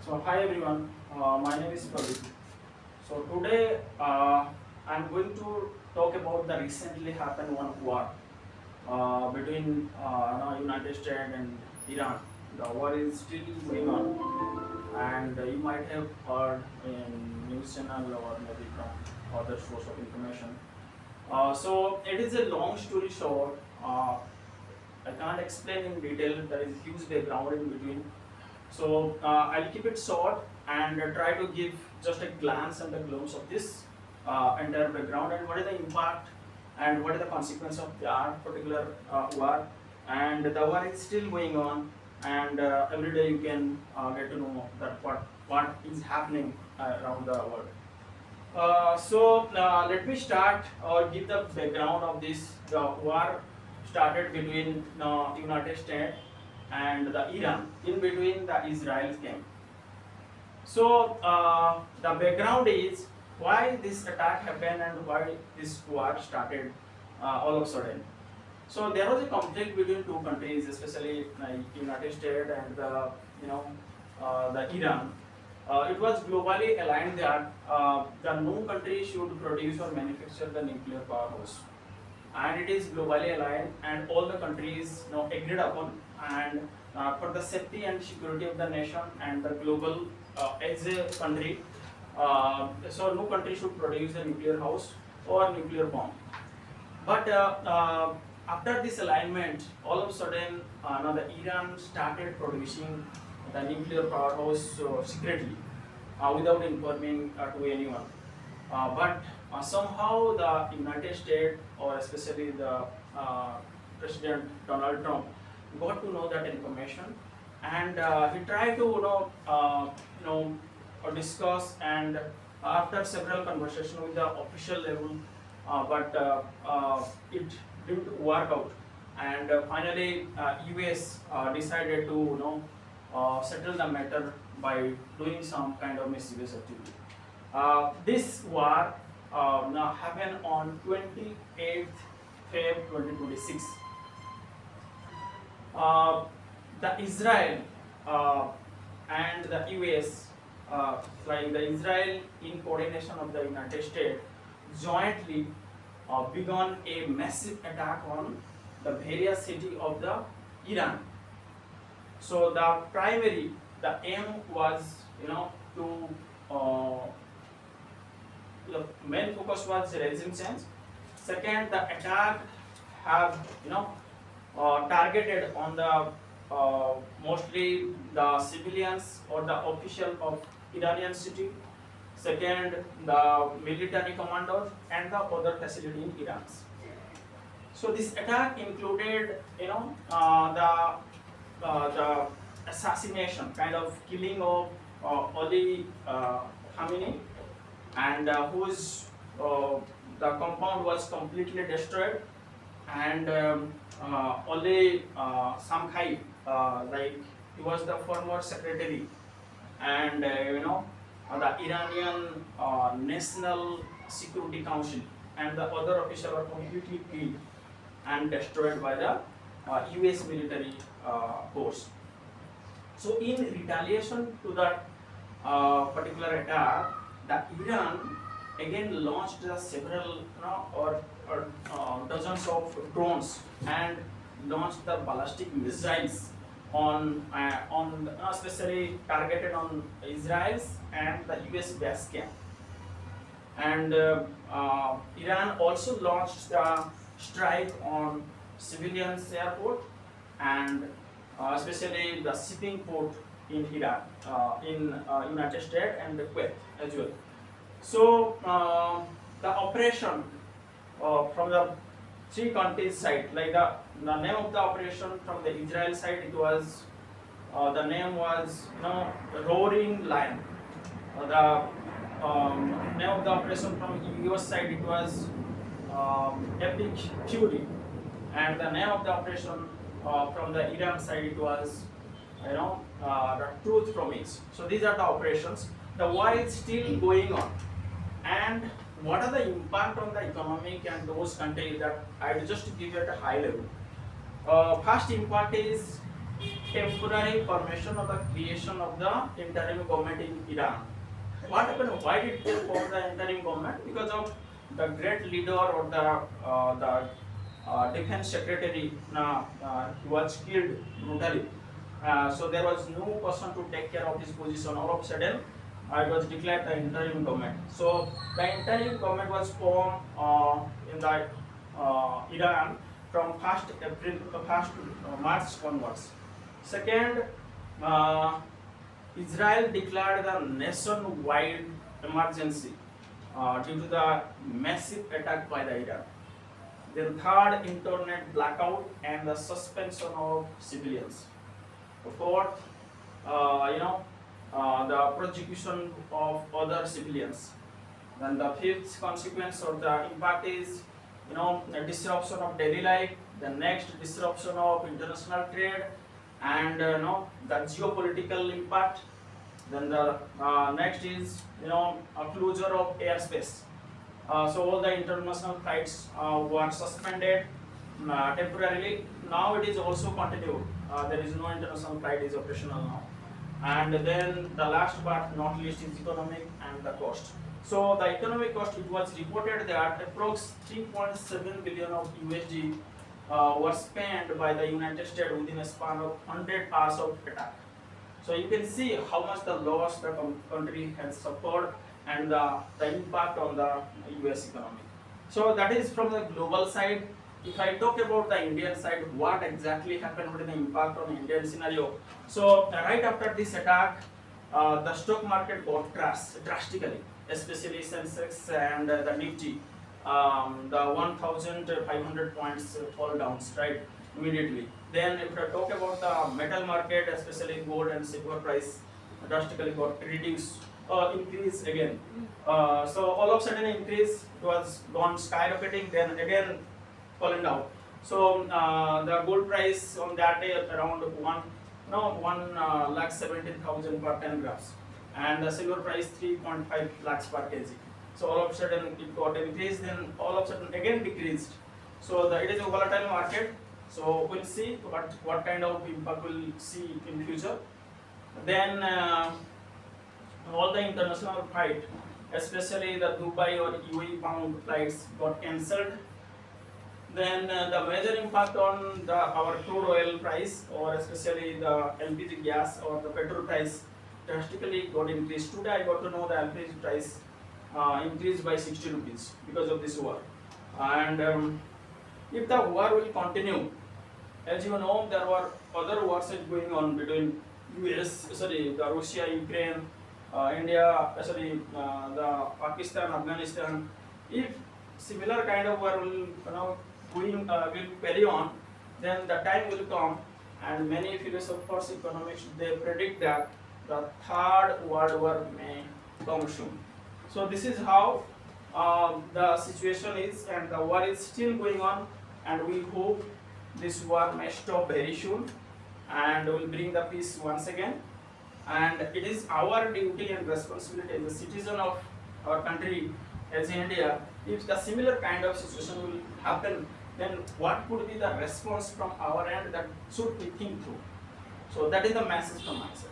So hi everyone, my name is Balaji. So today I'm going to talk about the recently happened one war between United States and Iran. The war is still going on, and you might have heard in news channel or maybe from other source of information. So it is a long story short. I can't explain in detail. There is huge background in between. So I'll keep it short and try to give just a glance and a glimpse of this entire background and what is the impact and what is the consequence of that particular war. And the war is still going on, and every day you can get to know that what is happening around the world. Let me start or give the background of this. The war started between United States and the Iran. In between, the Israel came. So the background is why this attack happened and why this war started all of a sudden. So there was a conflict between two countries, especially United States and the Iran. It was globally aligned that the no country should produce or manufacture the nuclear powerhouse, and it is globally aligned, and all the countries agreed upon, and for the safety and security of the nation and the global as a country, so no country should produce a nuclear house or nuclear bomb. But after this alignment, all of a sudden, now the Iran started producing the nuclear powerhouse secretly, without informing to anyone. But somehow the United States, or especially the President Donald Trump, got to know that information, and he tried to discuss, and after several conversations with the official level, but it didn't work out, and finally US decided to settle the matter by doing some kind of mischievous activity. This war now happened on 28th Feb 2026. The Israel and the US, like the Israel in coordination of the United States, jointly began a massive attack on the various cities of the Iran. So the aim was, to the main focus was regime change. Second, the attack have targeted on the mostly the civilians or the official of Iranian city. Second, the military commanders and the other facility in Iran. So this attack included, the assassination, kind of killing of Ali Khamenei, and whose the compound was completely destroyed, and Ali Samkhai, like he was the former secretary, and the Iranian National Security Council and the other officials were completely killed and destroyed by the US military force. So in retaliation to that particular attack, the Iran again launched several or dozens of drones and launched the ballistic missiles on especially targeted on Israel's and the US base camp. And Iran also launched the strike on civilians airport and especially the shipping port in Iran, in United States and the Kuwait as well. So the operation from the three countries side, like the name of the operation from the Israel side, it was the name was Roaring Lion. The name of the operation from US side, it was Epic Fury, and the name of the operation from the Iran side, it was the Truth Promise. So these are the operations. The war is still going on, and what are the impact on the economic and those countries, that I will just give you at a high level. First impact is temporary permission of the creation of the interim government in Iran. What happened? Why did they form the interim government? Because of the great leader or the defense secretary. He was killed brutally. So there was no person to take care of his position. All of a sudden, it was declared the interim government. So the interim government was formed in the Iran from 1st April, 1st March onwards. Second, uh, Israel declared the nationwide emergency due to the massive attack by the Iran. Then third, internet blackout and the suspension of civilians. Fourth, the prosecution of other civilians. Then the fifth consequence or the impact is, the disruption of daily life. The next, disruption of international trade, and the geopolitical impact. Then the next is, a closure of airspace. So all the international flights were suspended temporarily. Now it is also continued. There is no international flight is operational now. And then the last but not least is economic and the cost. So the economic cost, it was reported that approx 3.7 billion of USD was spent by the United States within a span of 100 hours of attack. So you can see how much the loss the country has suffered and the impact on the US economy. So that is from the global side. If I talk about the Indian side, what exactly happened, what is the impact on the Indian scenario? So right after this attack, the stock market got crashed drastically, especially Sensex and the Nifty. The 1,500 points fall down, right, immediately. Then if I talk about the metal market, especially gold and silver price, drastically got reduced, increase again. So all of a sudden increase, it was gone skyrocketing, then again falling down. So the gold price on that day around 1,17,000 per 10 grams, and the silver price 3.5 lakhs per kg. So all of a sudden it got increased, then all of a sudden again decreased. So it is a volatile market. So we'll see what kind of impact we'll see in future. Then all the international flight, especially the Dubai or UAE bound flights, got cancelled. Then the major impact on our crude oil price, or especially the LPG gas or the petrol price, drastically got increased. Today I got to know the LPG price increased by 60 rupees because of this war. And if the war will continue, as you know, there were other wars going on between the Russia, Ukraine, India, the Pakistan, Afghanistan. If similar kind of war will carry on, then the time will come, and many philosophers, economists, they predict that the third world war may come soon. So this is how the situation is, and the war is still going on, and we hope this war may stop very soon and will bring the peace once again. And it is our duty and responsibility as a citizen of our country, as India, if the similar kind of situation will happen, then what could be the response from our end, that should we think through. So that is the message from my side.